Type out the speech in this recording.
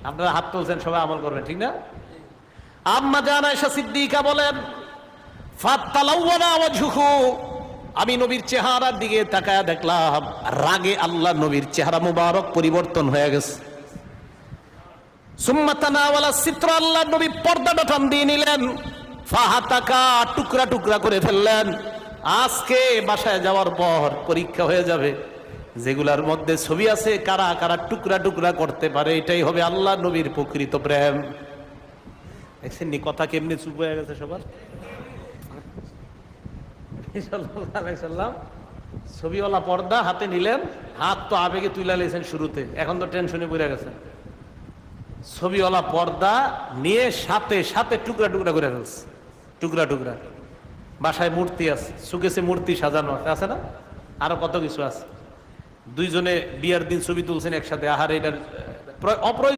আপনারা হাত তুলছেন, সবাই আমল করবেন, ঠিক না? আম্মা জান আয়েশা সিদ্দিকা বলেন, ফাতালাওয়ানা ওয়াজহুহু, আমি নবীর চেহারার দিকে তাকায়া দেখলাম রাগে আল্লাহ নবীর চেহারা মুবারক পরিবর্তন হয়ে গেছে। সুম্মা তানাওয়ালা সিত্রা, আল্লাহ নবী পর্দাটা টান দিয়ে নিলেন, ফাহাতাকা, টুকরা টুকরা করে ফেললেন। আজকে বাসায় যাওয়ার পর পরীক্ষা হয়ে যাবে, যেগুলার মধ্যে ছবি আছে কারা কারা টুকরা টুকরা করতে পারে, এটাই হবে আল্লাহ নবীর প্রকৃত প্রেম। দেখছেন নি কথা কেমনি চুপ হয়ে গেছে সবার। ছবিওয়ালা পর্দা হাতে নিলেন, হাত তো আবেগে তুলে নিয়েছেন শুরুতে, এখন তো টেনশনে পড়ে গেছে। ছবিওয়ালা পর্দা নিয়ে সাথে সাথে টুকরা টুকরা করে ফেলছে, টুকরা টুকরা। বাসায় মূর্তি আছে, সুকেছে মূর্তি সাজানো আছে না, আরো কত কিছু আছে। দুইজনে বিয়ার দিন ছবি তুলছেন একসাথে, আহার এটার অপ্রয়োজন।